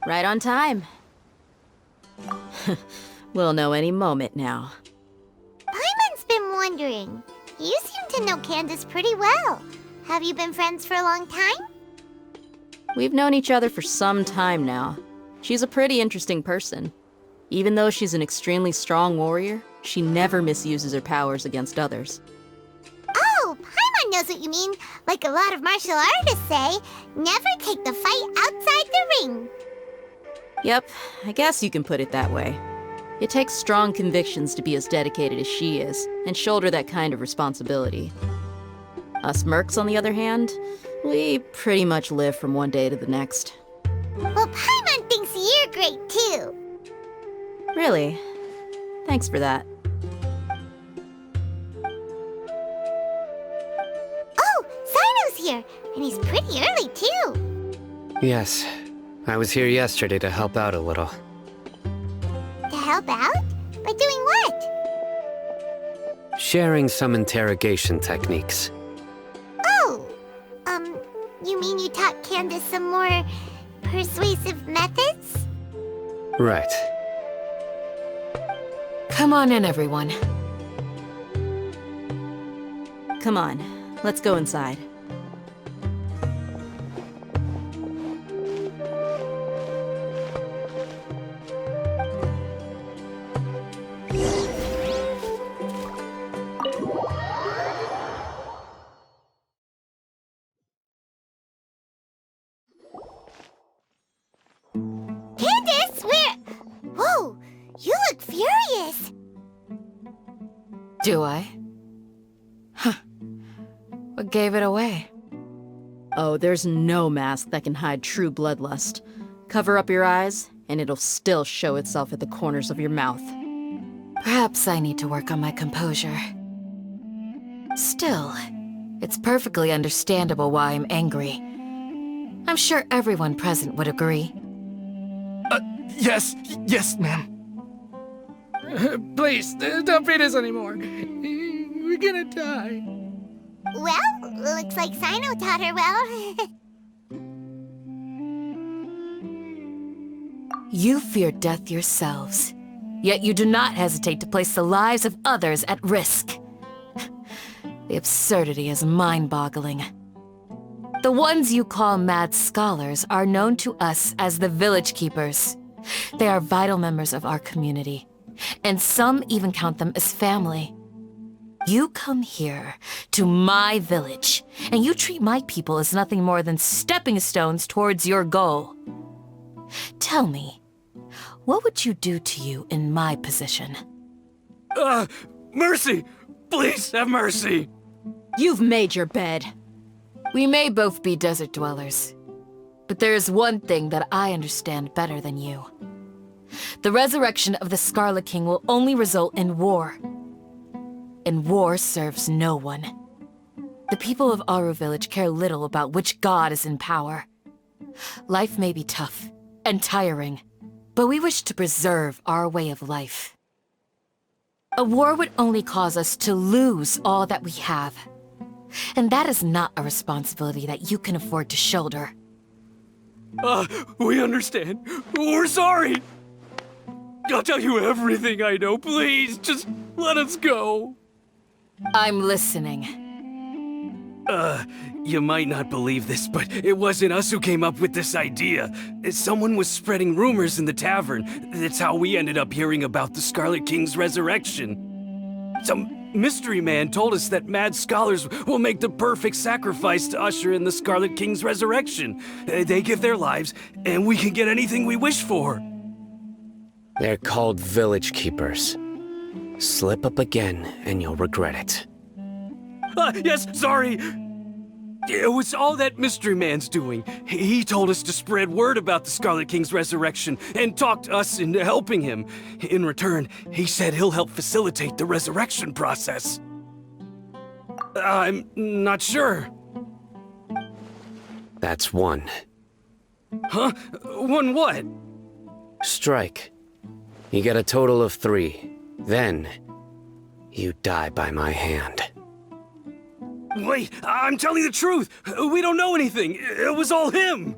Right on time. We'll know any moment now. Paimon's been wondering. You seem to know Candace pretty well. Have you been friends for a long time? We've known each other for some time now. She's a pretty interesting person. Even though she's an extremely strong warrior, she never misuses her powers against others. Oh, Paimon knows what you mean. Like a lot of martial artists say, never take the fight outside the ring. Yep, I guess you can put it that way. It takes strong convictions to be as dedicated as she is, and shoulder that kind of responsibility. Us mercs, on the other hand, we pretty much live from one day to the next. Well, Paimon thinks you're great too. Really? Thanks for that. Oh, Sino's here, and he's pretty early too. Yes, I was here yesterday to help out a little. To help out? By doing what? Sharing some interrogation techniques. Oh, you mean you taught Candace some more persuasive methods? Right. Come on in, everyone. Come on, let's go inside. Candace, where? Whoa, you look furious. Do I? Huh. What gave it away? Oh, there's no mask that can hide true bloodlust. Cover up your eyes, and it'll still show itself at the corners of your mouth. Perhaps I need to work on my composure. Still, it's perfectly understandable why I'm angry. I'm sure everyone present would agree. Yes, ma'am. Please, don't beat us anymore. We're gonna die. Well, looks like Sino taught her well. You fear death yourselves, yet you do not hesitate to place the lives of others at risk. The absurdity is mind-boggling. The ones you call mad scholars are known to us as the Village Keepers. They are vital members of our community, and some even count them as family. You come here, to my village, and you treat my people as nothing more than stepping stones towards your goal. Tell me, what would you do to you in my position? Mercy! Please have mercy! You've made your bed. We may both be desert dwellers, but there is one thing that I understand better than you. The resurrection of the Scarlet King will only result in war. And war serves no one. The people of Aru Village care little about which god is in power. Life may be tough and tiring, but we wish to preserve our way of life. A war would only cause us to lose all that we have. And that is not a responsibility that you can afford to shoulder. We understand. We're sorry! I'll tell you everything I know, please. Just let us go. I'm listening. You might not believe this, but it wasn't us who came up with this idea. Someone was spreading rumors in the tavern. That's how we ended up hearing about the Scarlet King's resurrection. Some mystery man told us that mad scholars will make the perfect sacrifice to usher in the Scarlet King's resurrection. They give their lives, and we can get anything we wish for. They're called Village Keepers. Slip up again, and you'll regret it. Yes, sorry. It was all that mystery man's doing. He told us to spread word about the Scarlet King's resurrection and talked us into helping him. In return, he said he'll help facilitate the resurrection process. I'm not sure. That's one. Huh? One what? Strike. You get a total of 3. Then, you die by my hand. Wait, I'm telling the truth. We don't know anything. It was all him.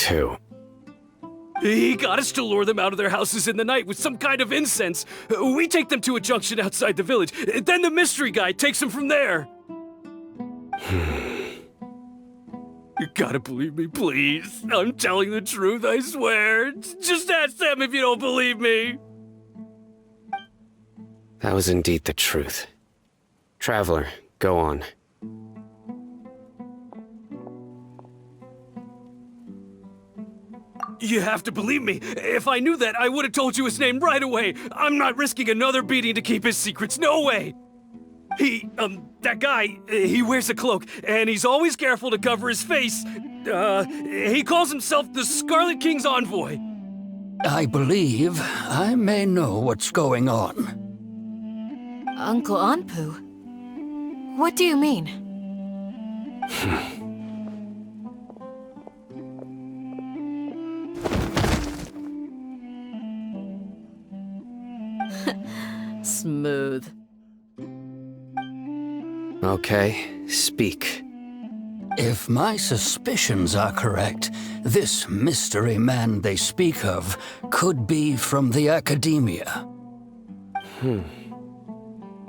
too. He got us to lure them out of their houses in the night with some kind of incense. We take them to a junction outside the village. Then the mystery guy takes them from there. You gotta believe me, please. I'm telling the truth, I swear. Just ask them if you don't believe me. That was indeed the truth. Traveler, go on. You have to believe me. If I knew that, I would have told you his name right away. I'm not risking another beating to keep his secrets. No way. That guy, he wears a cloak, and he's always careful to cover his face. He calls himself the Scarlet King's envoy. I believe I may know what's going on. Uncle Anpu? What do you mean? Smooth. Okay, speak. If my suspicions are correct, this mystery man they speak of could be from the academia.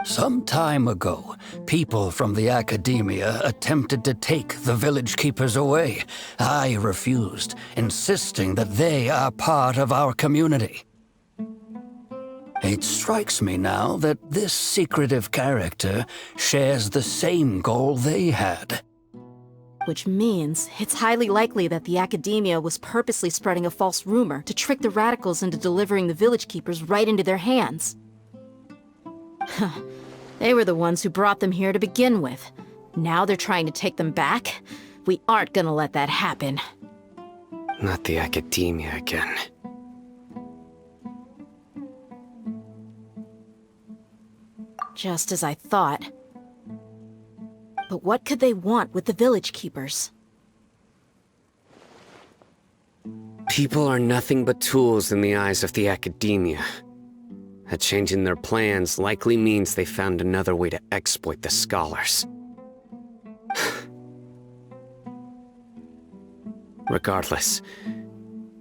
Some time ago, people from the academia attempted to take the village keepers away. I refused, insisting that they are part of our community. It strikes me now that this secretive character shares the same goal they had. Which means it's highly likely that the academia was purposely spreading a false rumor to trick the radicals into delivering the village keepers right into their hands. They were the ones who brought them here to begin with. Now they're trying to take them back? We aren't gonna let that happen. Not the academia again. Just as I thought. But what could they want with the village keepers? People are nothing but tools in the eyes of the academia. A change in their plans likely means they found another way to exploit the scholars. Regardless,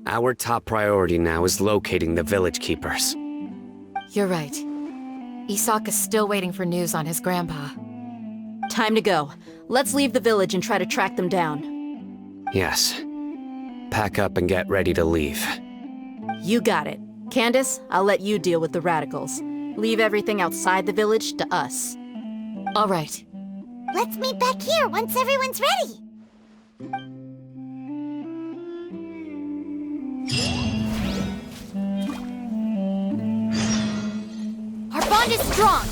our top priority now is locating the village keepers. You're right. Isak is still waiting for news on his grandpa. Time to go. Let's leave the village and try to track them down. Yes. Pack up and get ready to leave. You got it. Candace, I'll let you deal with the radicals. Leave everything outside the village to us. All right. Let's meet back here once everyone's ready. Our bond is strong.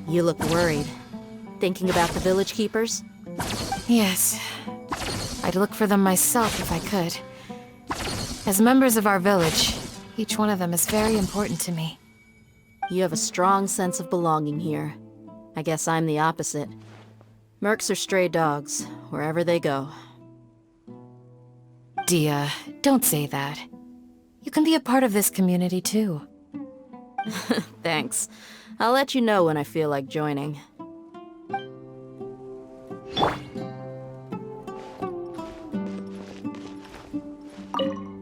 You look worried. Thinking about the village keepers? Yes. I'd look for them myself if I could. As members of our village, each one of them is very important to me. You have a strong sense of belonging here. I guess I'm the opposite. Mercs are stray dogs, wherever they go. Dia, don't say that. You can be a part of this community too. Thanks. I'll let you know when I feel like joining.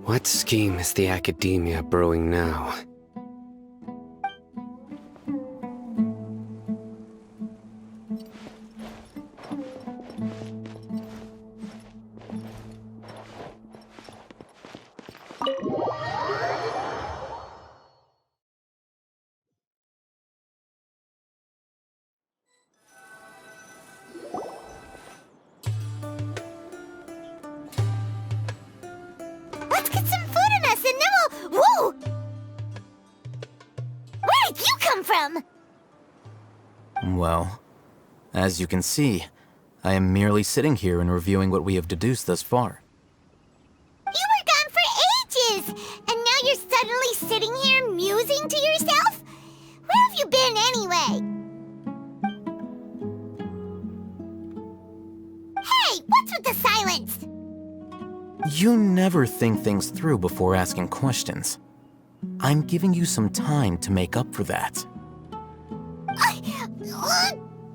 What scheme is the academia brewing now? Let's get some food in us and then we'll... Whoa! Where did you come from? Well, as you can see, I am merely sitting here and reviewing what we have deduced thus far. You were gone for ages, and now you're suddenly sitting here musing to yourself? Where have you been anyway? Hey, what's with the silence? You never think things through before asking questions. I'm giving you some time to make up for that.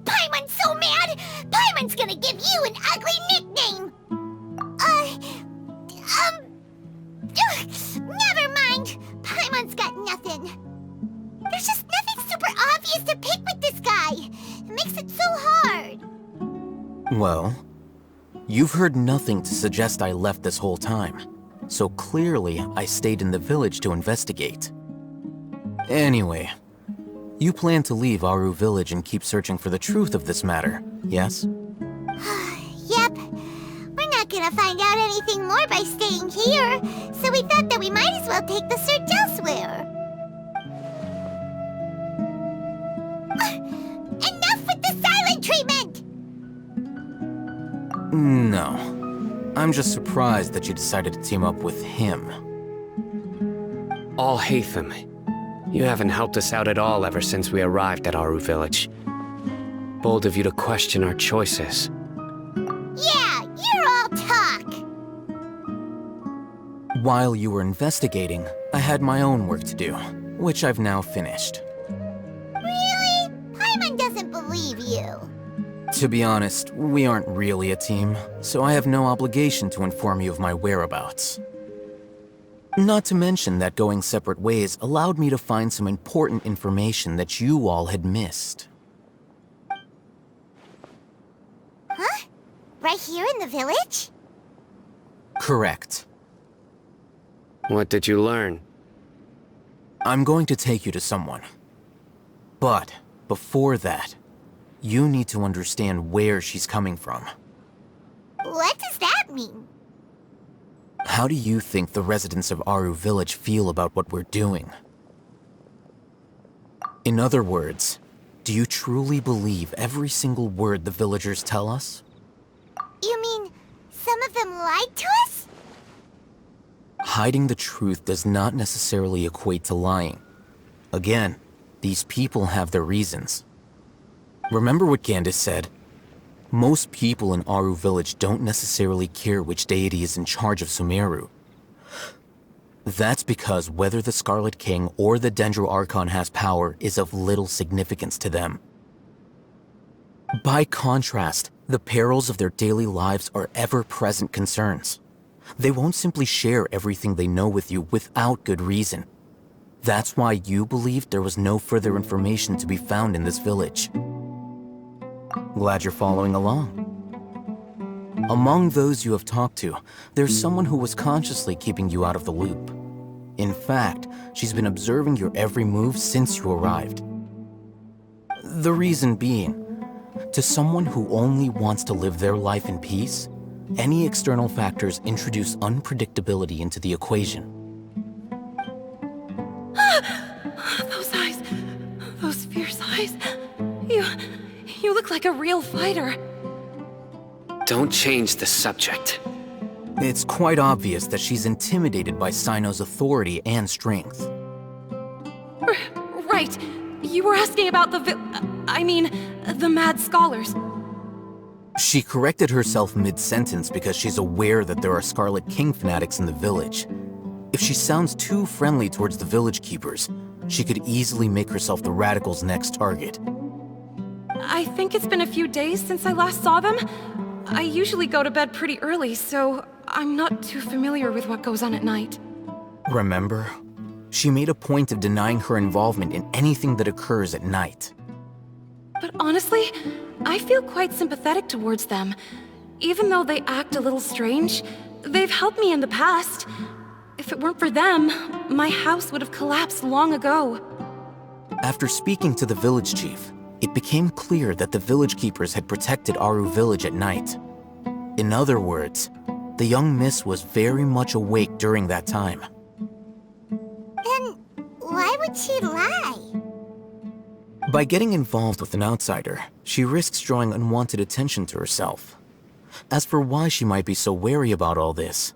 Paimon's so mad! Paimon Paimon's gonna give you an ugly nickname! Never mind. Paimon's got nothing. There's just nothing super obvious to pick with this guy. It makes it so hard. Well, you've heard nothing to suggest I left this whole time. So clearly, I stayed in the village to investigate. Anyway, you plan to leave Aru Village and keep searching for the truth of this matter, yes? Yep. We're not gonna find out anything more by staying here, so we thought that we might as well take the search elsewhere. Enough with the silent treatment! No. I'm just surprised that you decided to team up with him. Alhaitham, you haven't helped us out at all ever since we arrived at Aru Village. Bold of you to question our choices. Yeah, you're all talk! While you were investigating, I had my own work to do, which I've now finished. Really? Paimon doesn't believe you. To be honest, we aren't really a team, so I have no obligation to inform you of my whereabouts. Not to mention that going separate ways allowed me to find some important information that you all had missed. Huh? Right here in the village? Correct. What did you learn? I'm going to take you to someone. But before that, you need to understand where she's coming from. What does that mean? How do you think the residents of Aru Village feel about what we're doing? In other words, do you truly believe every single word the villagers tell us? You mean, some of them lied to us? Hiding the truth does not necessarily equate to lying. Again, these people have their reasons. Remember what Candace said? Most people in Aru Village don't necessarily care which deity is in charge of Sumeru. That's because whether the Scarlet King or the Dendro Archon has power is of little significance to them. By contrast, the perils of their daily lives are ever-present concerns. They won't simply share everything they know with you without good reason. That's why you believed there was no further information to be found in this village. Glad you're following along. Among those you have talked to, there's someone who was consciously keeping you out of the loop. In fact, she's been observing your every move since you arrived. The reason being, to someone who only wants to live their life in peace, any external factors introduce unpredictability into the equation. Those eyes. Those fierce eyes. You look like a real fighter. Don't change the subject. It's quite obvious that she's intimidated by Sino's authority and strength. Right. You were asking about the Mad Scholars. She corrected herself mid-sentence because she's aware that there are Scarlet King fanatics in the village. If she sounds too friendly towards the village keepers, she could easily make herself the Radicals' next target. I think it's been a few days since I last saw them. I usually go to bed pretty early, so I'm not too familiar with what goes on at night. Remember? She made a point of denying her involvement in anything that occurs at night. But honestly, I feel quite sympathetic towards them. Even though they act a little strange, they've helped me in the past. If it weren't for them, my house would have collapsed long ago. After speaking to the village chief, it became clear that the village keepers had protected Aru Village at night. In other words, the young miss was very much awake during that time. Then, why would she lie? By getting involved with an outsider, she risks drawing unwanted attention to herself. As for why she might be so wary about all this,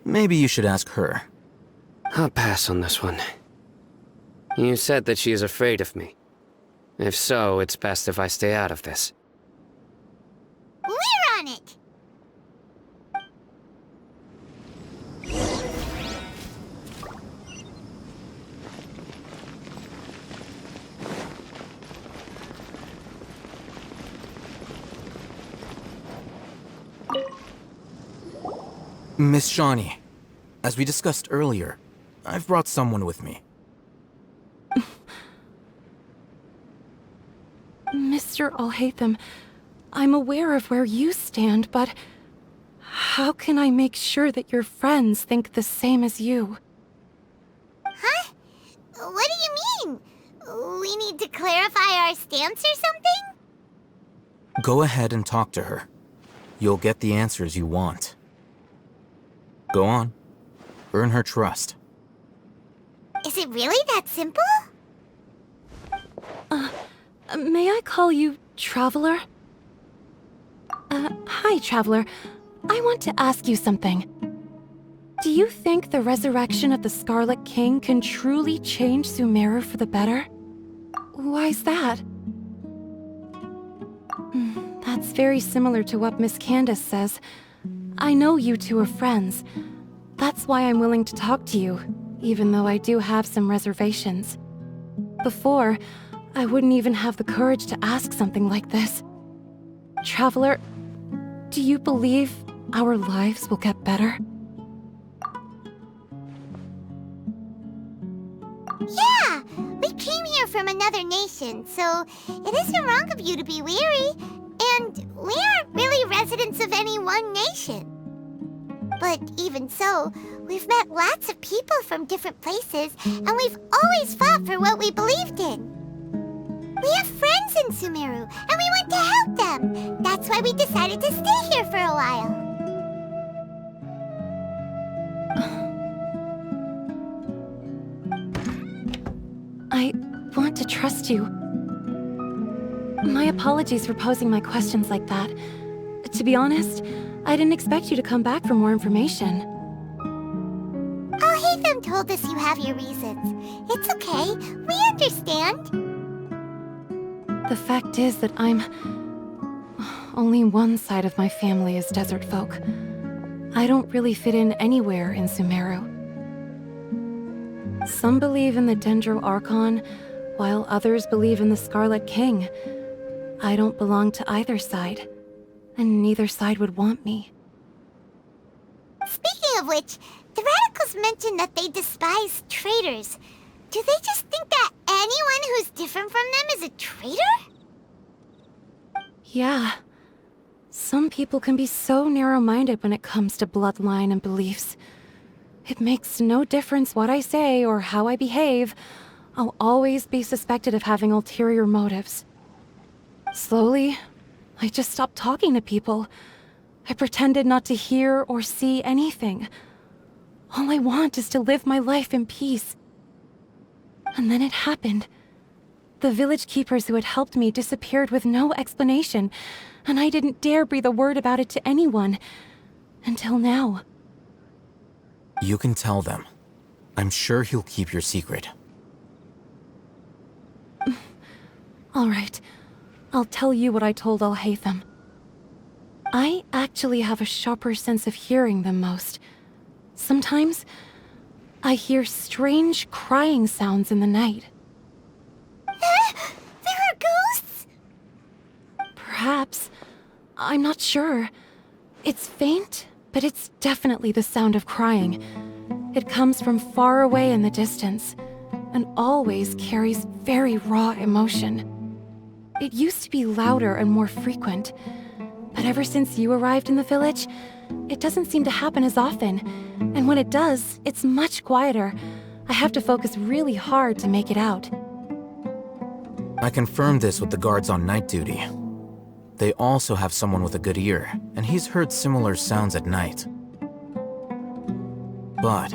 maybe you should ask her. I'll pass on this one. You said that she is afraid of me. If so, it's best if I stay out of this. We're on it! Miss Shawnee, as we discussed earlier, I've brought someone with me. Mr. Alhaitham, I'm aware of where you stand, but how can I make sure that your friends think the same as you? Huh? What do you mean? We need to clarify our stance or something? Go ahead and talk to her. You'll get the answers you want. Go on. Earn her trust. Is it really that simple? May I call you Traveler? Hi, Traveler. I want to ask you something. Do you think the resurrection of the Scarlet King can truly change Sumeru for the better? Why's that? That's very similar to what Miss Candace says. I know you two are friends. That's why I'm willing to talk to you, even though I do have some reservations. Before, I wouldn't even have the courage to ask something like this. Traveler, do you believe our lives will get better? Yeah! We came here from another nation, so it isn't wrong of you to be weary. And we aren't really residents of any one nation. But even so, we've met lots of people from different places, and we've always fought for what we believed in. We have friends in Sumeru, and we want to help them. That's why we decided to stay here for a while. I want to trust you. My apologies for posing my questions like that. To be honest, I didn't expect you to come back for more information. Alhaitham told us you have your reasons. It's okay. We understand. The fact is that only one side of my family is desert folk. I don't really fit in anywhere in Sumeru. Some believe in the Dendro Archon, while others believe in the Scarlet King. I don't belong to either side, and neither side would want me. Speaking of which, the Radicals mentioned that they despise traitors. Do they just think that anyone who's different from them is a traitor? Yeah. Some people can be so narrow-minded when it comes to bloodline and beliefs. It makes no difference what I say or how I behave. I'll always be suspected of having ulterior motives. Slowly, I just stopped talking to people. I pretended not to hear or see anything. All I want is to live my life in peace. And then it happened. The village keepers who had helped me disappeared with no explanation, and I didn't dare breathe a word about it to anyone. Until now. You can tell them. I'm sure he'll keep your secret. All right. I'll tell you what I told Alhaitham. I actually have a sharper sense of hearing than most. Sometimes, I hear strange crying sounds in the night. There are ghosts? Perhaps. I'm not sure. It's faint, but it's definitely the sound of crying. It comes from far away in the distance, and always carries very raw emotion. It used to be louder and more frequent, but ever since you arrived in the village, it doesn't seem to happen as often, and when it does, it's much quieter. I have to focus really hard to make it out. I confirmed this with the guards on night duty. They also have someone with a good ear, and he's heard similar sounds at night. But,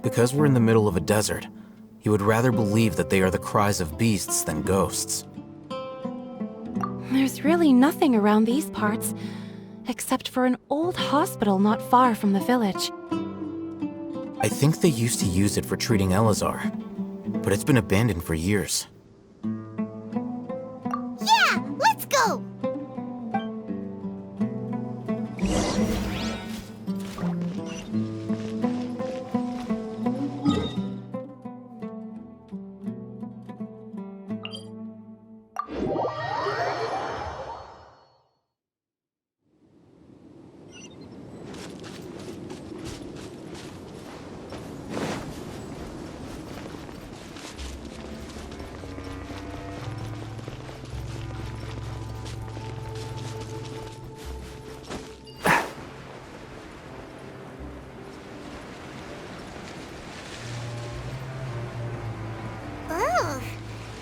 because we're in the middle of a desert, he would rather believe that they are the cries of beasts than ghosts. There's really nothing around these parts, except for an old hospital not far from the village. I think they used to use it for treating Elazar, but it's been abandoned for years. Yeah, let's go!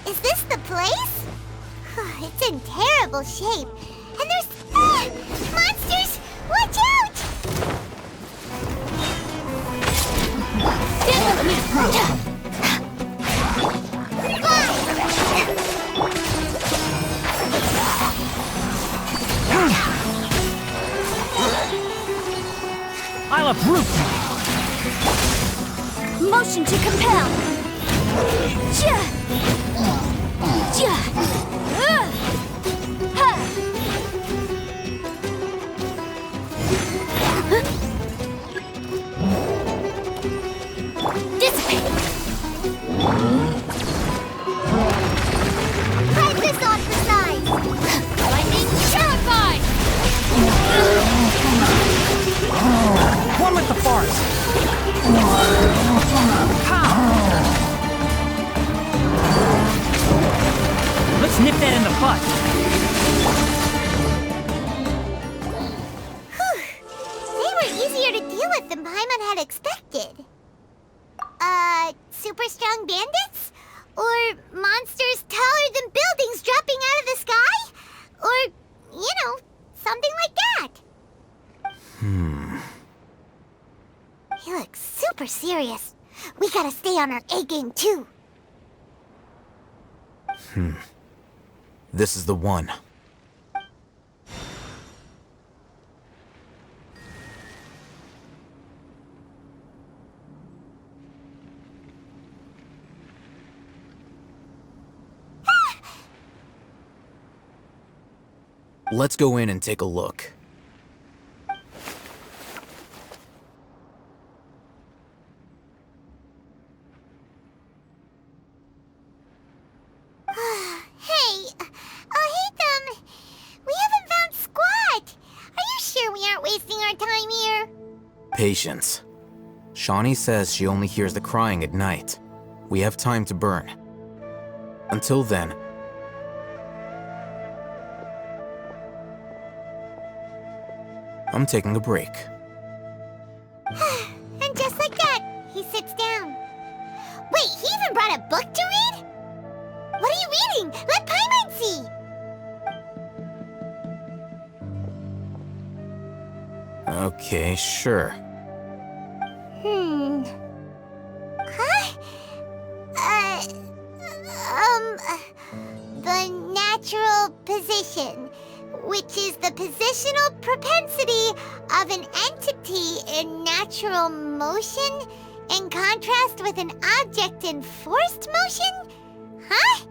Is this the place? It's in terrible shape. And there's... monsters! Watch out! I'll uproot you! Motion to compel! Dissipate! Hide this on for size! Lightning terrified! One with the forest! Let's nip that in the butt! They were easier to deal with than Paimon had expected. Super strong bandits? Or monsters taller than buildings dropping out of the sky? Or, something like that. He looks super serious. We gotta stay on our A game too. This is the one. Let's go in and take a look. Hey, Alhaitham, we haven't found squat. Are you sure we aren't wasting our time here? Patience. Shawnee says she only hears the crying at night. We have time to burn. Until then, I'm taking a break. And just like that, he sits down. Wait, he even brought a book to read? What are you reading? Let Paimon see! Okay, sure. Huh? The natural position, which is the positional propensity of an entity in natural motion in contrast with an object in forced motion? Huh?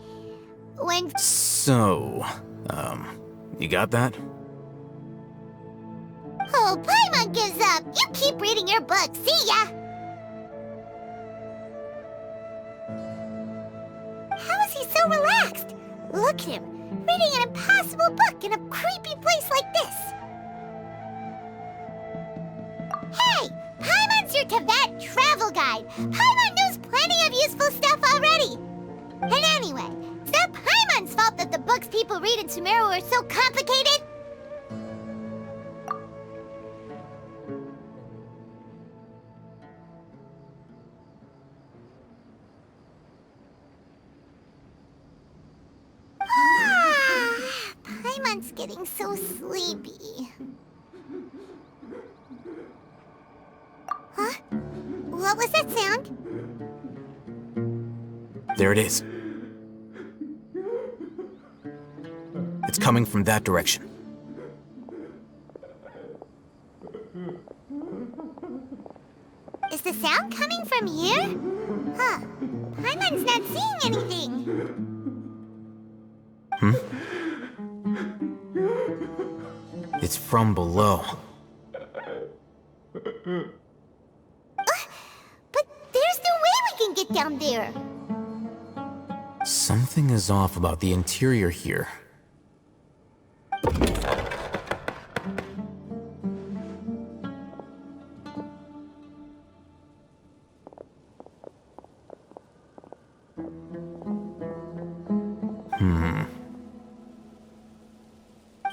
When... So, you got that? Oh, Paimon gives up! You keep reading your book, see ya! How is he so relaxed? Look at him, reading an impossible book in a creepy place like this. Hey! Paimon's your Tibet travel guide! Paimon knows plenty of useful stuff already! And anyway, it's not Paimon's fault that the books people read in Sumeru are so complicated! Paimon's getting so sleepy. Huh? What was that sound? There it is. It's coming from that direction. Is the sound coming from here? Huh. Paimon's not seeing anything. It's from below. But there's no way we can get down there. Something is off about the interior here.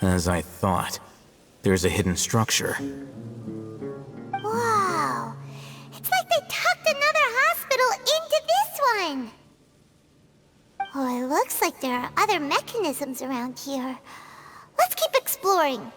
As I thought, there's a hidden structure. Wow. It's like they tucked another hospital into this one. Oh, it looks like there are other mechanisms around here. Let's keep exploring.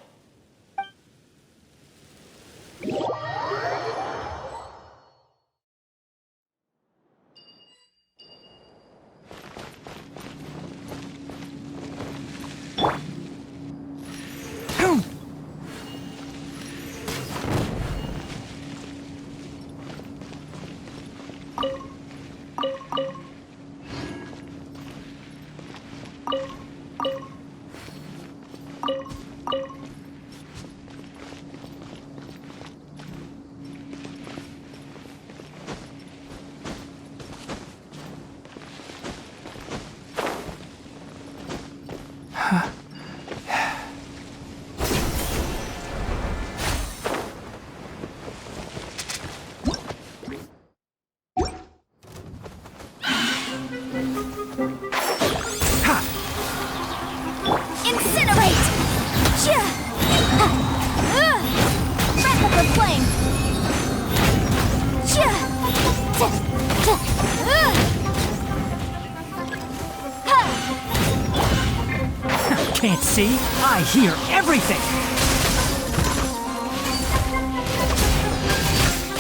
Can't see? I hear everything!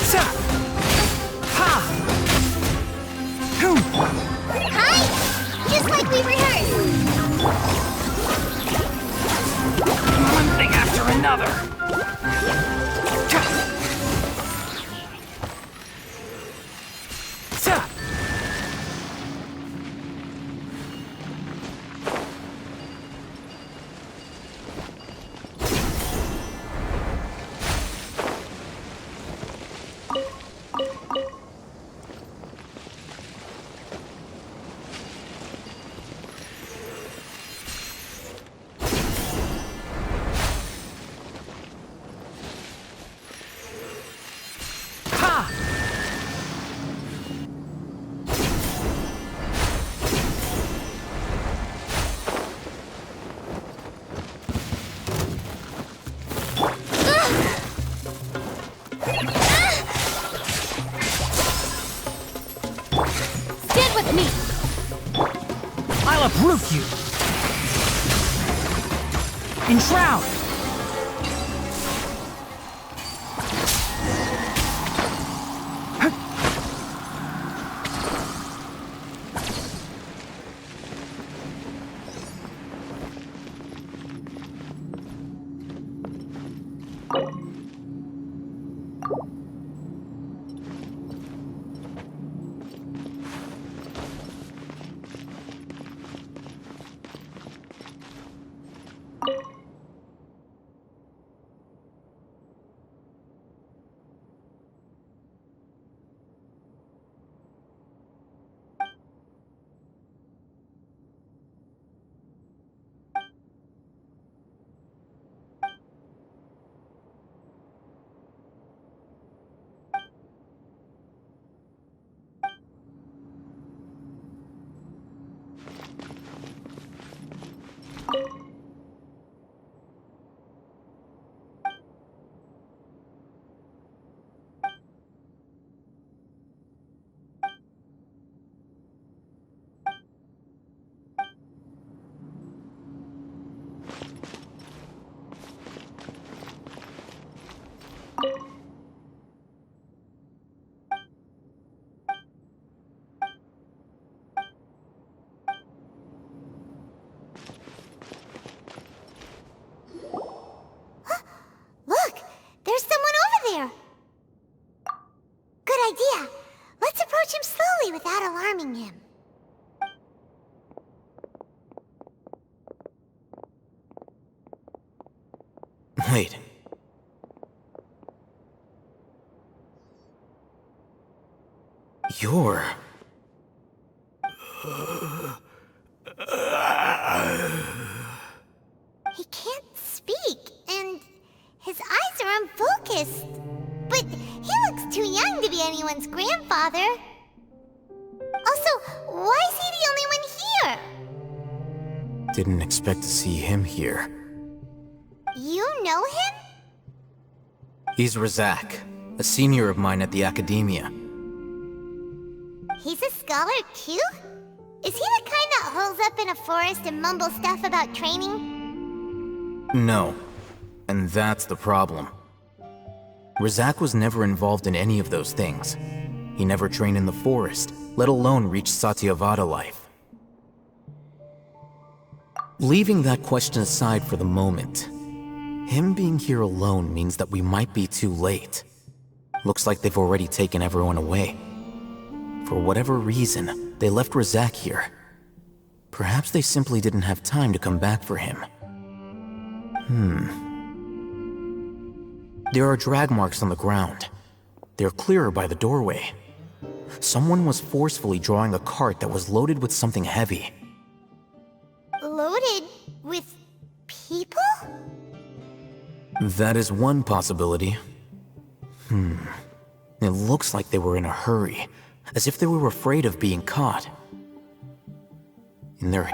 Sa! Ha! Hi! Just like we rehearsed! One thing after another! Sa! Stand with me! I'll uproot you! Enshroud! Look! There's someone over there! Good idea. Let's approach him slowly without alarming him. Wait. You're... He can't speak, and his eyes are unfocused. But he looks too young to be anyone's grandfather. Also, why is he the only one here? Didn't expect to see him here. You know him? He's Razak, a senior of mine at the Academia. He's a scholar too? Is he the kind that holes up in a forest and mumbles stuff about training? No. And that's the problem. Razak was never involved in any of those things. He never trained in the forest, let alone reach Satyavada life. Leaving that question aside for the moment, him being here alone means that we might be too late. Looks like they've already taken everyone away. For whatever reason, they left Razak here. Perhaps they simply didn't have time to come back for him. There are drag marks on the ground. They're clearer by the doorway. Someone was forcefully drawing a cart that was loaded with something heavy. Loaded with people? That is one possibility. It looks like they were in a hurry, as if they were afraid of being caught. In their...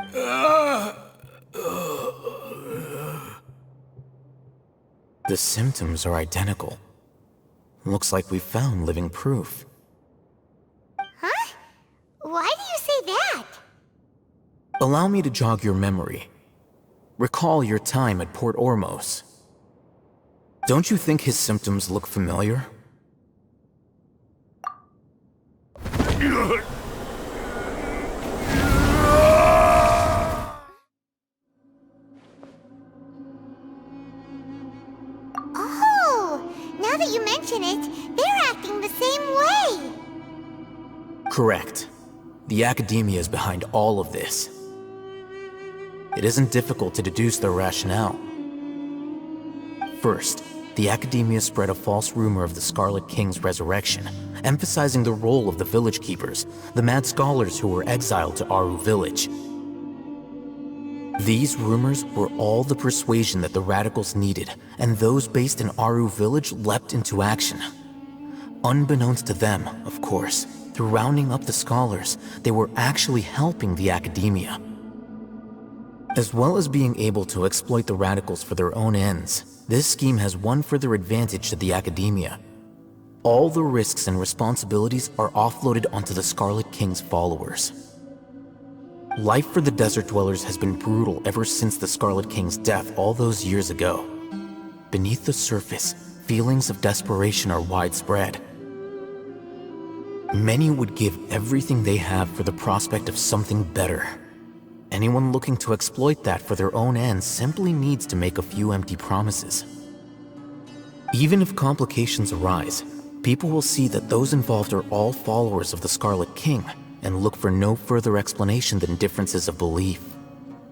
The symptoms are identical. Looks like we found living proof. Huh? Why do you say that? Allow me to jog your memory. Recall your time at Port Ormos. Don't you think his symptoms look familiar? Oh, now that you mention it, they're acting the same way. Correct. The Academia is behind all of this. It isn't difficult to deduce their rationale. First, the Academia spread a false rumor of the Scarlet King's resurrection, emphasizing the role of the village keepers, the mad scholars who were exiled to Aru village. These rumors were all the persuasion that the radicals needed, and those based in Aru village leapt into action. Unbeknownst to them, of course, through rounding up the scholars, they were actually helping the Academia. As well as being able to exploit the radicals for their own ends, this scheme has one further advantage to the Academia. All the risks and responsibilities are offloaded onto the Scarlet King's followers. Life for the desert dwellers has been brutal ever since the Scarlet King's death all those years ago. Beneath the surface, feelings of desperation are widespread. Many would give everything they have for the prospect of something better. Anyone looking to exploit that for their own ends simply needs to make a few empty promises. Even if complications arise, people will see that those involved are all followers of the Scarlet King and look for no further explanation than differences of belief.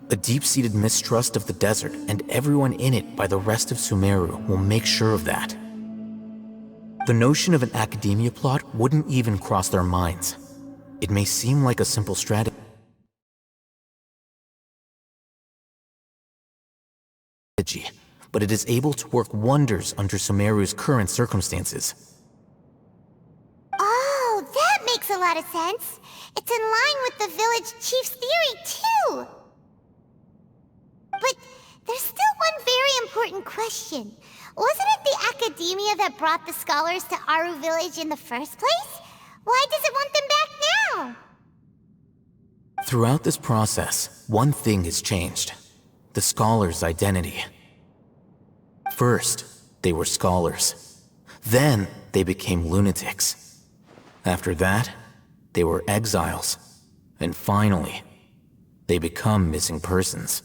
A deep-seated mistrust of the desert and everyone in it by the rest of Sumeru will make sure of that. The notion of an Academia plot wouldn't even cross their minds. It may seem like a simple strategy, but it is able to work wonders under Sumeru's current circumstances. Oh, that makes a lot of sense. It's in line with the village chief's theory, too. But there's still one very important question. Wasn't it the Academia that brought the scholars to Aru village in the first place? Why does it want them back now? Throughout this process, one thing has changed. The scholars' identity. First, they were scholars. Then, they became lunatics. After that, they were exiles. And finally, they become missing persons.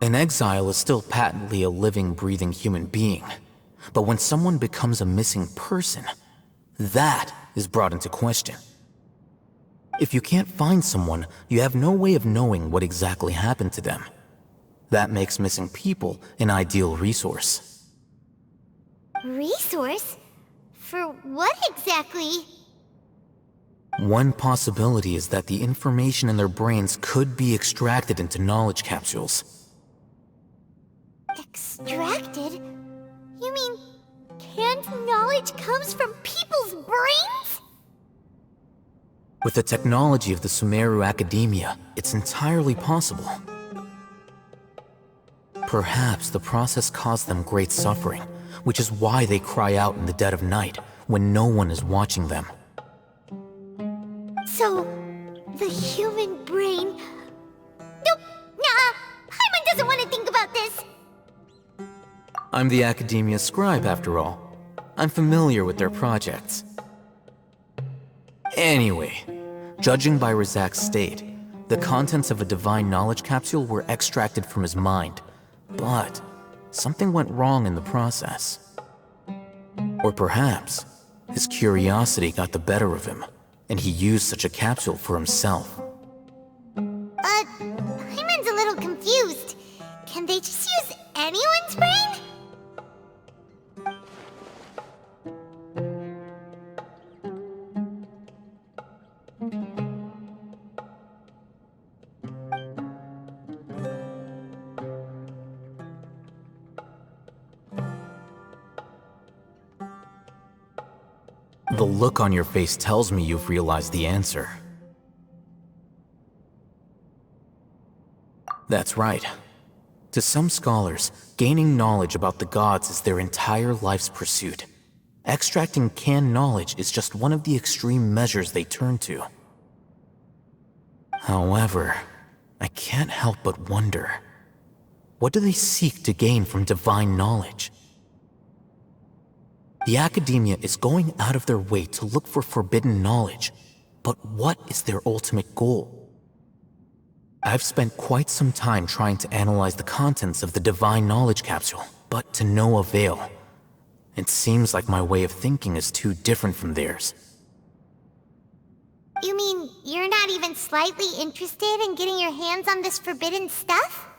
An exile is still patently a living, breathing human being. But when someone becomes a missing person, that is brought into question. If you can't find someone, you have no way of knowing what exactly happened to them. That makes missing people an ideal resource. Resource? For what exactly? One possibility is that the information in their brains could be extracted into knowledge capsules. Extracted? You mean canned knowledge comes from people's brains? With the technology of the Sumeru Academia, it's entirely possible. Perhaps the process caused them great suffering, which is why they cry out in the dead of night when no one is watching them. So, The human brain? Nope, nah, Paimon doesn't want to think about this. I'm the Academia scribe, after all. I'm familiar with their projects. Anyway, judging by Razak's state, the contents of a divine knowledge capsule were extracted from his mind. But something went wrong in the process. Or perhaps his curiosity got the better of him, and he used such a capsule for himself. Paimon's a little confused. Can they just use anyone's brain? The look on your face tells me you've realized the answer. That's right. To some scholars, gaining knowledge about the gods is their entire life's pursuit. Extracting canned knowledge is just one of the extreme measures they turn to. However, I can't help but wonder, what do they seek to gain from divine knowledge? The Academia is going out of their way to look for forbidden knowledge, but what is their ultimate goal? I've spent quite some time trying to analyze the contents of the divine knowledge capsule, but to no avail. It seems like my way of thinking is too different from theirs. You mean you're not even slightly interested in getting your hands on this forbidden stuff?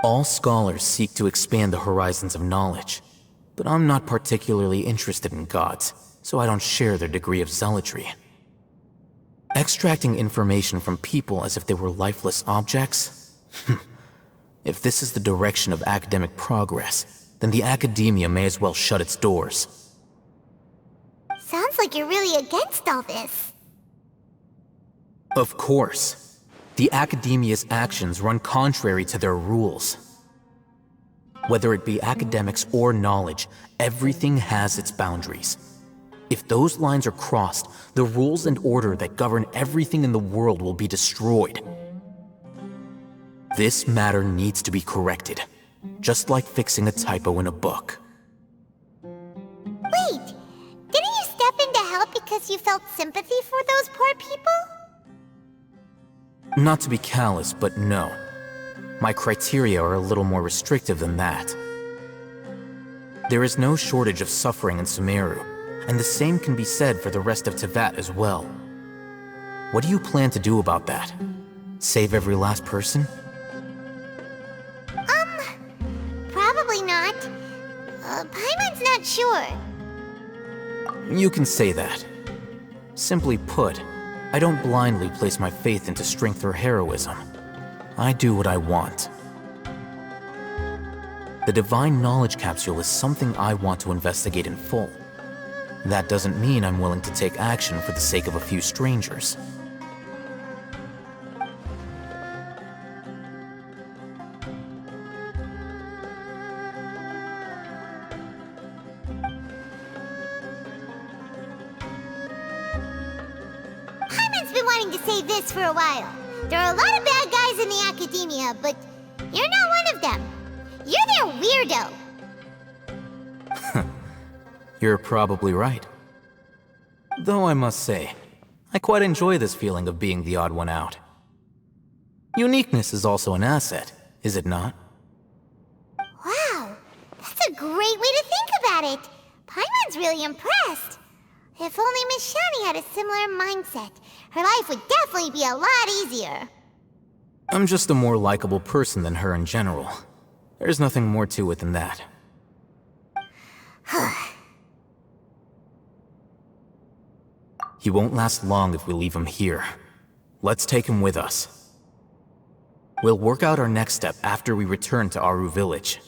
All scholars seek to expand the horizons of knowledge, but I'm not particularly interested in gods, so I don't share their degree of zealotry. Extracting information from people as if they were lifeless objects? If this is the direction of academic progress, then the Academia may as well shut its doors. Sounds like you're really against all this. Of course. The Academia's actions run contrary to their rules. Whether it be academics or knowledge, everything has its boundaries. If those lines are crossed, the rules and order that govern everything in the world will be destroyed. This matter needs to be corrected, just like fixing a typo in a book. Wait, didn't you step in to help because you felt sympathy for those poor people? Not to be callous, but no. My criteria are a little more restrictive than that. There is no shortage of suffering in Sumeru, and the same can be said for the rest of Teyvat as well. What do you plan to do about that? Save every last person? Probably not. Paimon's not sure. You can say that. Simply put, I don't blindly place my faith into strength or heroism. I do what I want. The divine knowledge capsule is something I want to investigate in full. That doesn't mean I'm willing to take action for the sake of a few strangers. Paimon's been wanting to say this for a while. There are a lot of bad guys in the Academia, but you're not one of them. You're their weirdo. You're probably right. Though I must say, I quite enjoy this feeling of being the odd one out. Uniqueness is also an asset, is it not? Wow, that's a great way to think about it. Paimon's really impressed. If only Miss Shani had a similar mindset, her life would definitely be a lot easier. I'm just a more likable person than her in general. There's nothing more to it than that. He won't last long if we leave him here. Let's take him with us. We'll work out our next step after we return to Aru village.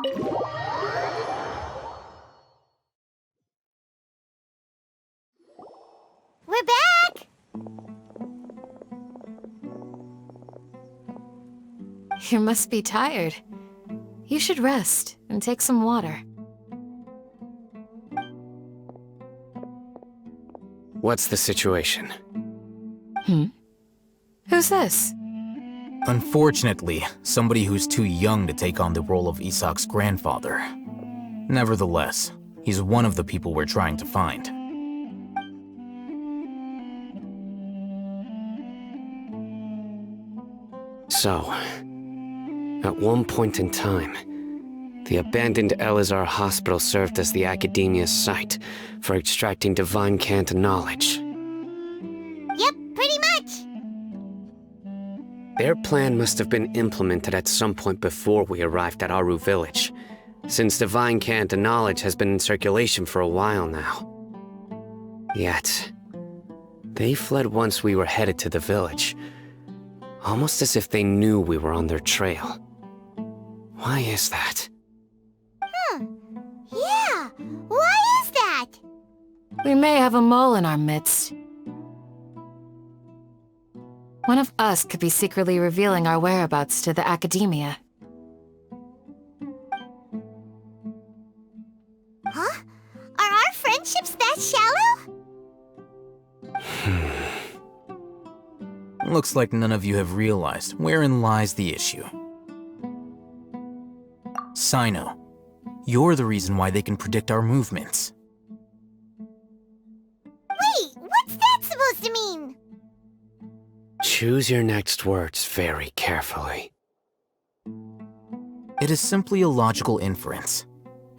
We're back! You must be tired. You should rest and take some water. What's the situation? Who's this? Unfortunately, somebody who's too young to take on the role of Isak's grandfather. Nevertheless, he's one of the people we're trying to find. So, at one point in time, the abandoned Elazar Hospital served as the Academia's site for extracting divine cant knowledge. Yep, pretty much. Their plan must have been implemented at some point before we arrived at Aru village, since divine cant knowledge has been in circulation for a while now. Yet, they fled once we were headed to the village, almost as if they knew we were on their trail. Why is that? Yeah, why is that? We may have a mole in our midst. One of us could be secretly revealing our whereabouts to the Academia. Huh? Are our friendships that shallow? Looks like none of you have realized wherein lies the issue. Sino, you're the reason why they can predict our movements. Wait, what's that supposed to mean? Choose your next words very carefully. It is simply a logical inference.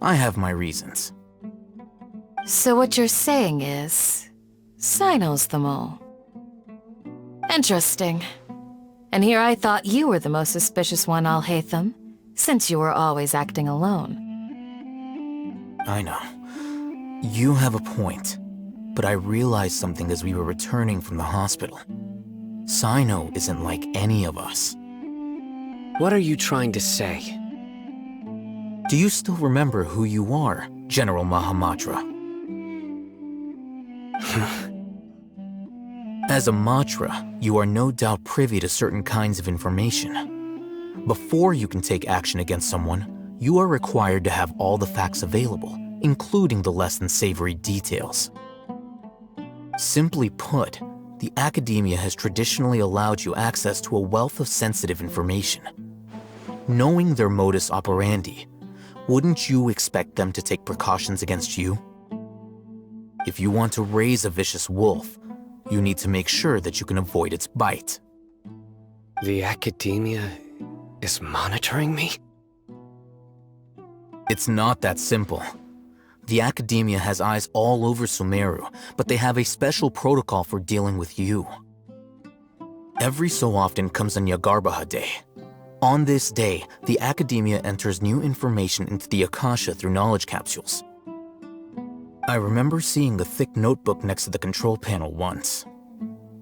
I have my reasons. So what you're saying is, Sino's the mole. Interesting. And here I thought you were the most suspicious one, Alhaitham, since you were always acting alone. I know. You have a point, but I realized something as we were returning from the hospital. Sino isn't like any of us. What are you trying to say? Do you still remember who you are, General Mahamatra? As a Matra, you are no doubt privy to certain kinds of information. Before you can take action against someone, you are required to have all the facts available, including the less than savory details. Simply put, the Academia has traditionally allowed you access to a wealth of sensitive information. Knowing their modus operandi, wouldn't you expect them to take precautions against you? If you want to raise a vicious wolf, you need to make sure that you can avoid its bite. The Academia is monitoring me? It's not that simple. The Academia has eyes all over Sumeru, but they have a special protocol for dealing with you. Every so often comes a Nyagarbaha Day. On this day, the Academia enters new information into the Akasha through knowledge capsules. I remember seeing the thick notebook next to the control panel once.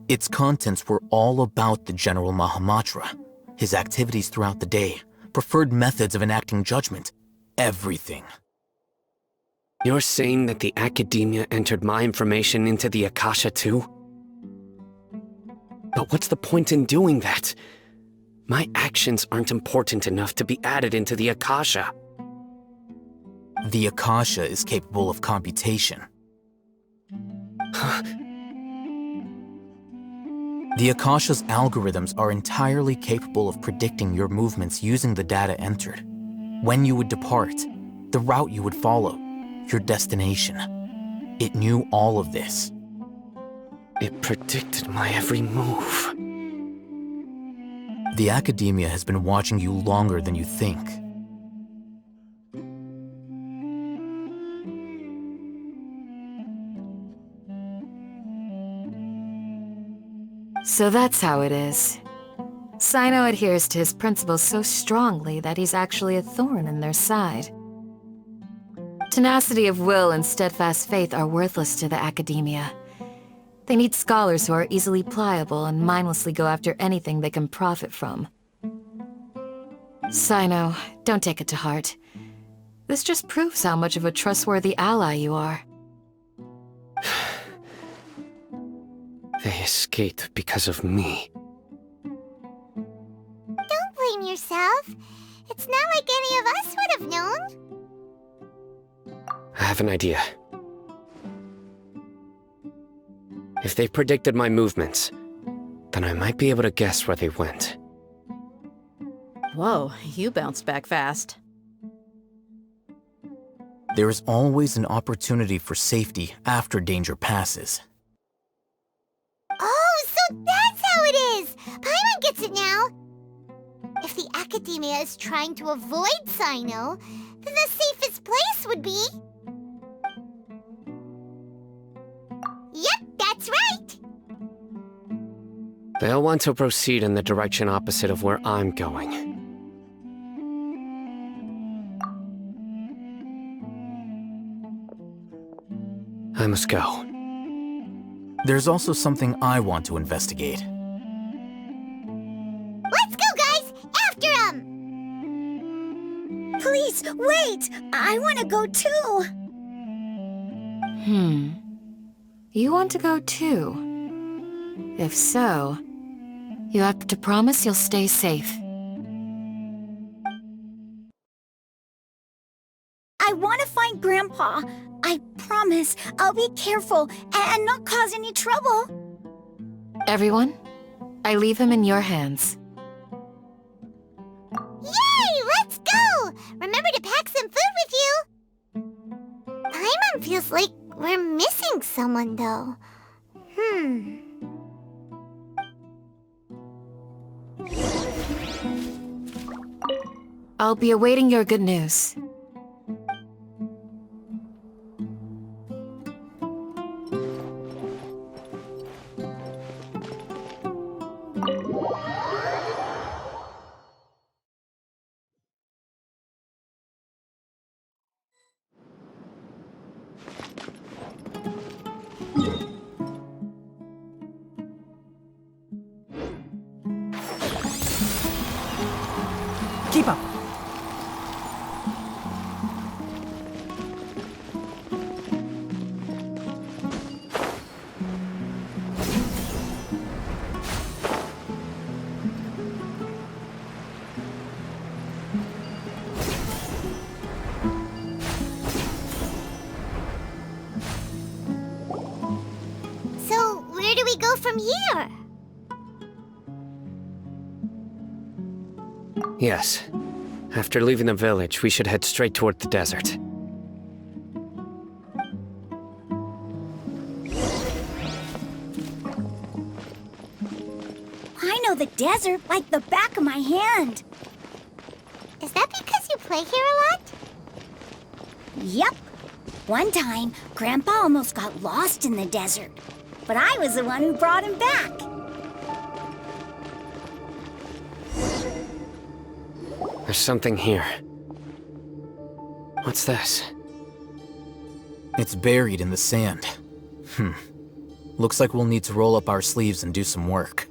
Its contents were all about the General Mahamatra, his activities throughout the day, preferred methods of enacting judgment, everything. You're saying that the Academia entered my information into the Akasha too? But what's the point in doing that? My actions aren't important enough to be added into the Akasha. The Akasha is capable of computation. The Akasha's algorithms are entirely capable of predicting your movements using the data entered. When you would depart, the route you would follow, your destination. It knew all of this. It predicted my every move. The Academia has been watching you longer than you think. So that's how it is. Sino adheres to his principles so strongly that he's actually a thorn in their side. Tenacity of will and steadfast faith are worthless to the Academia. They need scholars who are easily pliable and mindlessly go after anything they can profit from. Sino, don't take it to heart. This just proves how much of a trustworthy ally you are. They escaped because of me. Don't blame yourself. It's not like any of us would have known. I have an idea. If they predicted my movements, then I might be able to guess where they went. Whoa, you bounced back fast. There is always an opportunity for safety after danger passes. Oh, so that's how it is! Paimon gets it now! If the Academia is trying to avoid Sino, then the safest place would be... Yep, that's right! They'll want to proceed in the direction opposite of where I'm going. I must go. There's also something I want to investigate. Let's go, guys! After him! Please, wait! I want to go too! You want to go too? If so, you have to promise you'll stay safe. I want to find Grandpa. I promise I'll be careful and not cause any trouble. Everyone, I leave him in your hands. Yay! Let's go! Remember to pack some food with you! Paimon feels like we're missing someone, though. I'll be awaiting your good news. Keep up. So, where do we go from here? Yes. After leaving the village, we should head straight toward the desert. I know the desert like the back of my hand. Is that because you play here a lot? Yep. One time, Grandpa almost got lost in the desert, but I was the one who brought him back. There's something here. What's this? It's buried in the sand. Looks like we'll need to roll up our sleeves and do some work.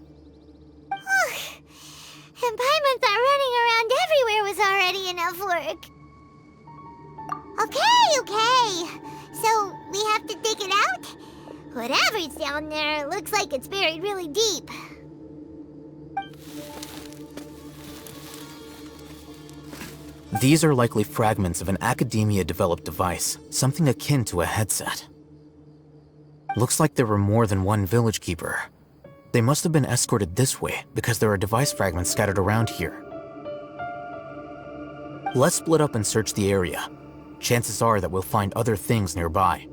And Paimon thought running around everywhere was already enough work. Okay. So, we have to dig it out? Whatever's down there, it looks like it's buried really deep. These are likely fragments of an Academia-developed device, something akin to a headset. Looks like there were more than one village keeper. They must have been escorted this way because there are device fragments scattered around here. Let's split up and search the area. Chances are that we'll find other things nearby.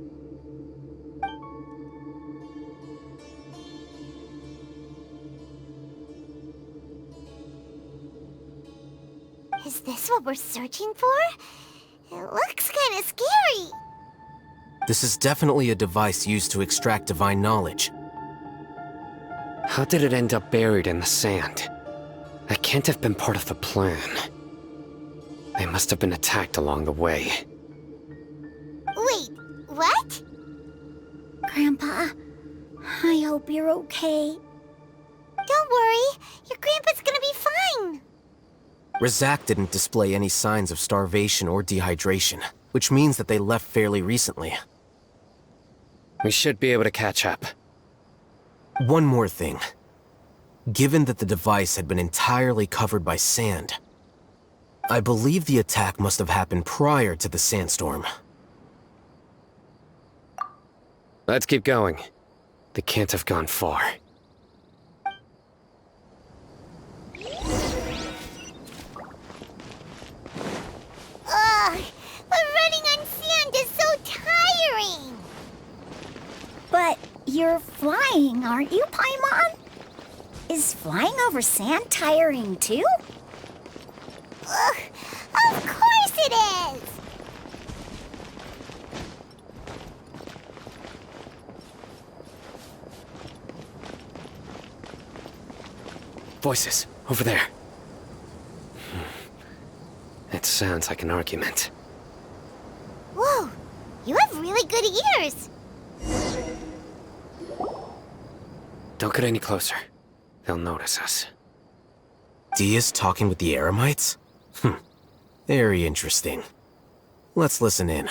Is this what we're searching for? It looks kind of scary. This is definitely a device used to extract divine knowledge. How did it end up buried in the sand? That can't have been part of the plan. They must have been attacked along the way. Wait, what? Grandpa, I hope you're okay. Don't worry, your grandpa's gonna be fine. Rizak didn't display any signs of starvation or dehydration, which means that they left fairly recently. We should be able to catch up. One more thing. Given that the device had been entirely covered by sand, I believe the attack must have happened prior to the sandstorm. Let's keep going. They can't have gone far. Ugh, but running on sand is so tiring. But you're flying, aren't you, Paimon? Is flying over sand tiring too? Ugh, of course it is. Voices, over there. It sounds like an argument. Whoa, you have really good ears. Don't get any closer. They'll notice us. Dia's talking with the Eremites? Very interesting. Let's listen in.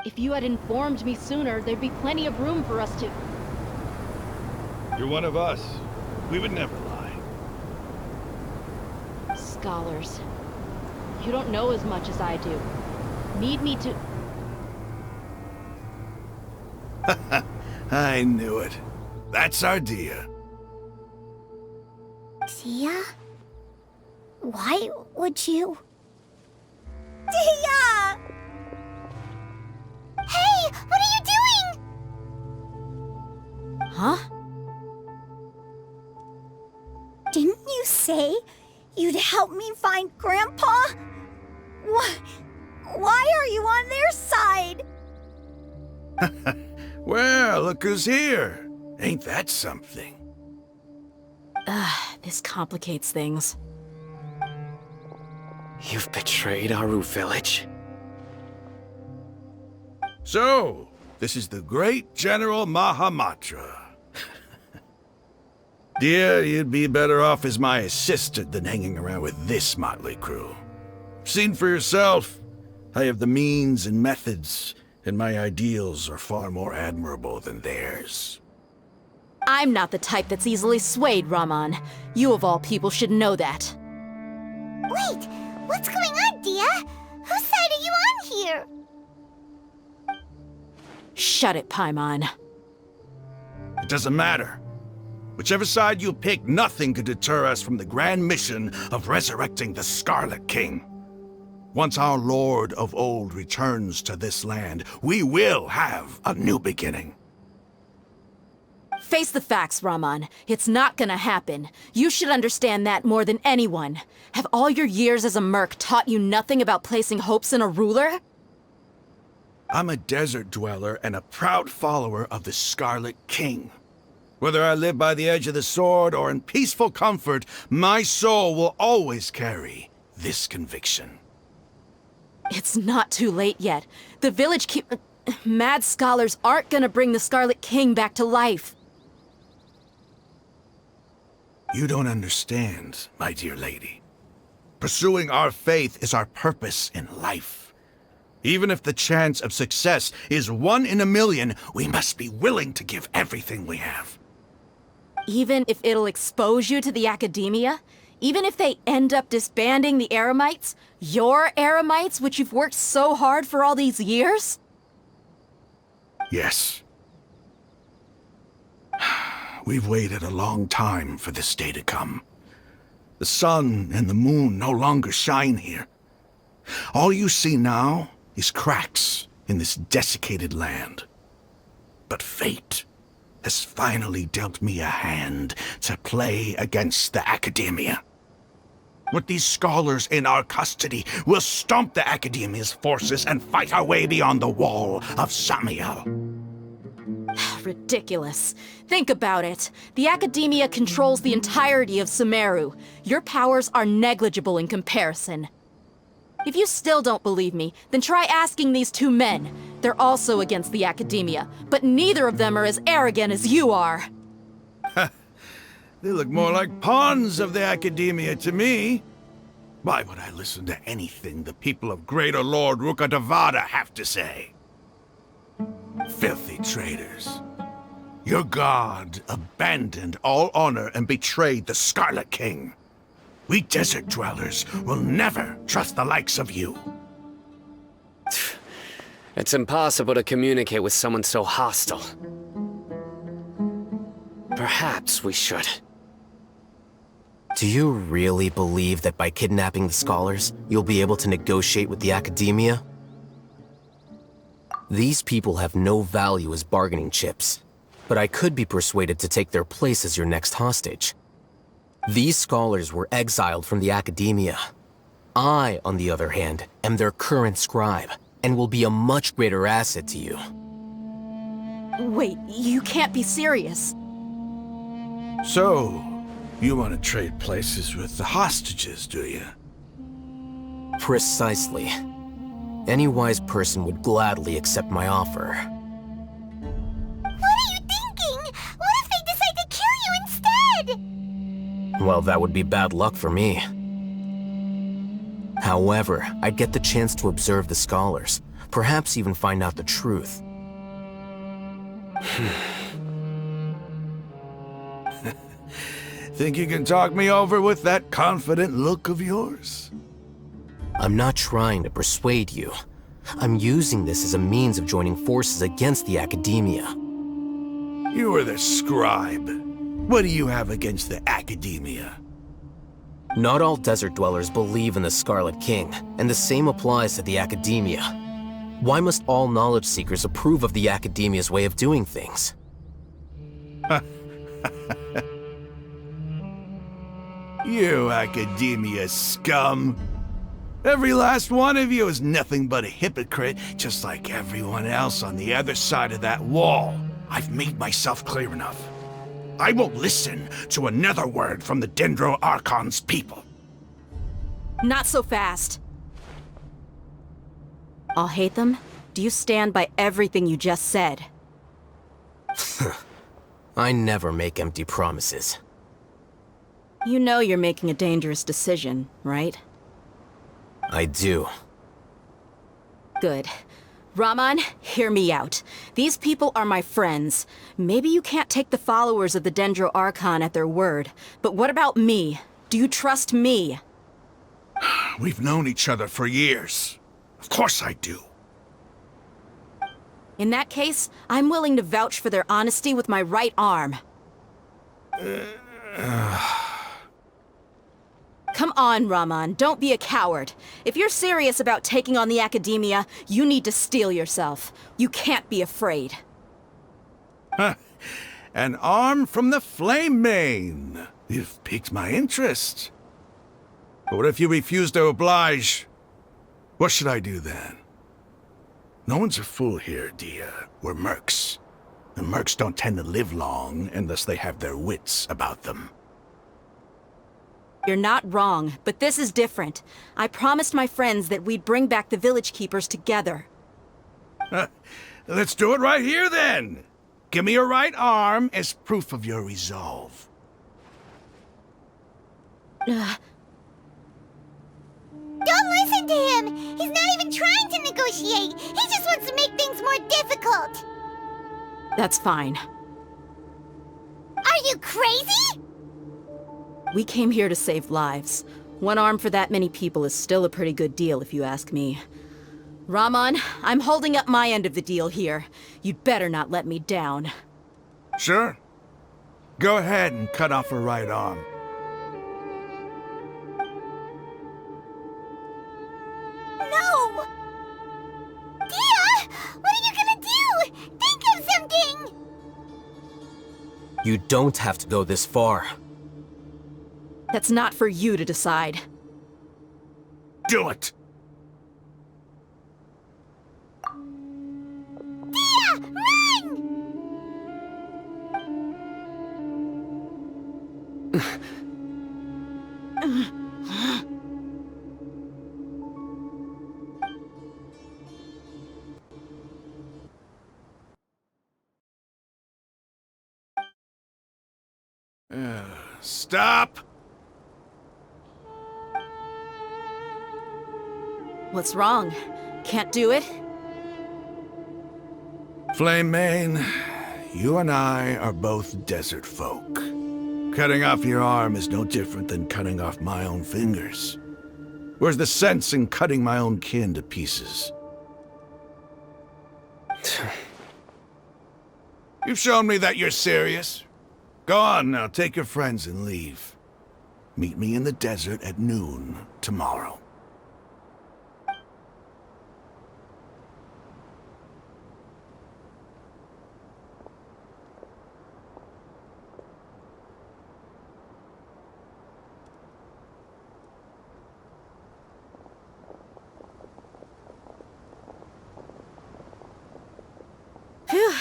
If you had informed me sooner, there'd be plenty of room for us to... You're one of us. We would never lie. Scholars. You don't know as much as I do. Need me to... I knew it. That's our Dia. Dia? Why would you... Dia! Hey, what are you doing? Huh? Didn't you say you'd help me find Grandpa? Why are you on their side? Well, look who's here. Ain't that something? This complicates things. You've betrayed Aru village? So, this is the great General Mahamatra. Dear, you'd be better off as my assistant than hanging around with this motley crew. Seen for yourself, I have the means and methods, and my ideals are far more admirable than theirs. I'm not the type that's easily swayed, Raman. You of all people should know that. Wait, what's going on, Dia? Whose side are you on here? Shut it, Paimon. It doesn't matter. Whichever side you pick, nothing could deter us from the grand mission of resurrecting the Scarlet King. Once our Lord of Old returns to this land, we will have a new beginning. Face the facts, Raman. It's not gonna happen. You should understand that more than anyone. Have all your years as a merc taught you nothing about placing hopes in a ruler? I'm a desert dweller and a proud follower of the Scarlet King. Whether I live by the edge of the sword or in peaceful comfort, my soul will always carry this conviction. It's not too late yet. The village mad scholars aren't gonna bring the Scarlet King back to life. You don't understand, my dear lady. Pursuing our faith is our purpose in life. Even if the chance of success is 1 in a million, we must be willing to give everything we have. Even if it'll expose you to the academia? Even if they end up disbanding the Eremites? Your Eremites, which you've worked so hard for all these years? Yes. We've waited a long time for this day to come. The sun and the moon no longer shine here. All you see now is cracks in this desiccated land. But fate has finally dealt me a hand to play against the academia. With these scholars in our custody, we'll stomp the academia's forces and fight our way beyond the wall of Samiel. Ridiculous. Think about it. The academia controls the entirety of Sumeru. Your powers are negligible in comparison. If you still don't believe me, then try asking these 2 men. They're also against the academia, but neither of them are as arrogant as you are. They look more like pawns of the academia to me. Why would I listen to anything the people of Greater Lord Rukkhadevata have to say? Filthy traitors. Your god abandoned all honor and betrayed the Scarlet King. We desert dwellers will never trust the likes of you. It's impossible to communicate with someone so hostile. Perhaps we should. Do you really believe that by kidnapping the scholars, you'll be able to negotiate with the academia? These people have no value as bargaining chips, but I could be persuaded to take their place as your next hostage. These scholars were exiled from the academia. I, on the other hand, am their current scribe, and will be a much greater asset to you. Wait, you can't be serious. So, you want to trade places with the hostages, do you? Precisely. Any wise person would gladly accept my offer. What are you thinking? What if they decide to kill you instead? Well, that would be bad luck for me. However, I'd get the chance to observe the scholars, perhaps even find out the truth. Think you can talk me over with that confident look of yours? I'm not trying to persuade you. I'm using this as a means of joining forces against the academia. You are the scribe. What do you have against the academia? Not all desert dwellers believe in the Scarlet King, and the same applies to the academia. Why must all knowledge seekers approve of the academia's way of doing things? You academia scum. Every last one of you is nothing but a hypocrite, just like everyone else on the other side of that wall. I've made myself clear enough. I won't listen to another word from the Dendro Archon's people. Not so fast. Alhaitham, do you stand by everything you just said? I never make empty promises. You know you're making a dangerous decision, right? I do. Good. Raman, hear me out. These people are my friends. Maybe you can't take the followers of the Dendro Archon at their word, but what about me? Do you trust me? We've known each other for years. Of course I do. In that case, I'm willing to vouch for their honesty with my right arm. Come on, Raman, don't be a coward. If you're serious about taking on the academia, you need to steel yourself. You can't be afraid. An arm from the Flame Mane. You've piqued my interest. But what if you refuse to oblige? What should I do then? No one's a fool here, Dia. We're mercs. And mercs don't tend to live long unless they have their wits about them. You're not wrong, but this is different. I promised my friends that we'd bring back the village keepers together. Let's do it right here then. Give me your right arm as proof of your resolve. Don't listen to him! He's not even trying to negotiate! He just wants to make things more difficult! That's fine. Are you crazy? We came here to save lives. One arm for that many people is still a pretty good deal, if you ask me. Raman, I'm holding up my end of the deal here. You'd better not let me down. Sure. Go ahead and cut off her right arm. No! Dia! What are you gonna do? Think of something! You don't have to go this far. That's not for you to decide. Do it! Dia! Run! Stop! What's wrong? Can't do it? Flame Mane, you and I are both desert folk. Cutting off your arm is no different than cutting off my own fingers. Where's the sense in cutting my own kin to pieces? You've shown me that you're serious. Go on now, take your friends and leave. Meet me in the desert at noon tomorrow. Phew.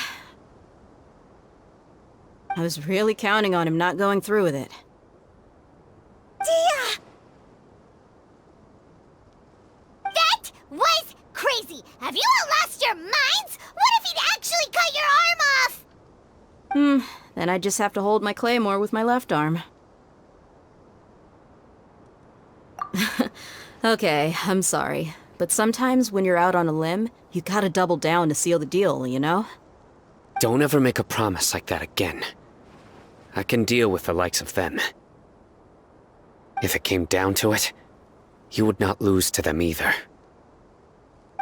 I was really counting on him not going through with it. Dia! That was crazy! Have you all lost your minds? What if he'd actually cut your arm off? Then I just have to hold my claymore with my left arm. Okay, I'm sorry. But sometimes when you're out on a limb, you gotta double down to seal the deal, you know? Don't ever make a promise like that again. I can deal with the likes of them. If it came down to it, you would not lose to them either.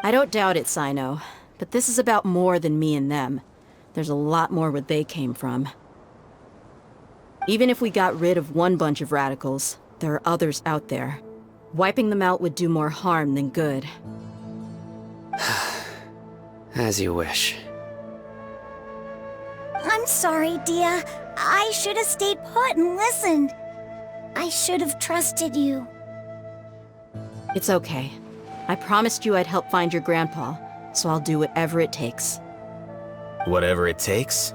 I don't doubt it, Sino. But this is about more than me and them. There's a lot more where they came from. Even if we got rid of one bunch of radicals, there are others out there. Wiping them out would do more harm than good. As you wish. I'm sorry, Dia. I should have stayed put and listened. I should have trusted you. It's okay. I promised you I'd help find your grandpa, so I'll do whatever it takes. Whatever it takes?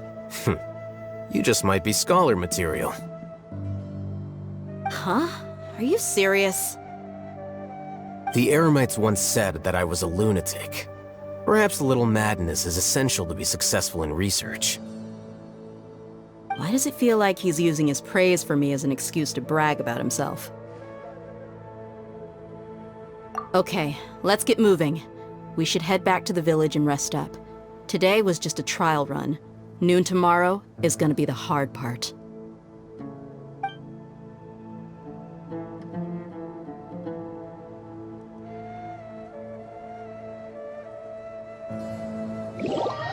You just might be scholar material. Huh? Are you serious? The Eremites once said that I was a lunatic. Perhaps a little madness is essential to be successful in research. Why does it feel like he's using his praise for me as an excuse to brag about himself? Okay, let's get moving. We should head back to the village and rest up. Today was just a trial run. Noon tomorrow is gonna be the hard part. Yeah.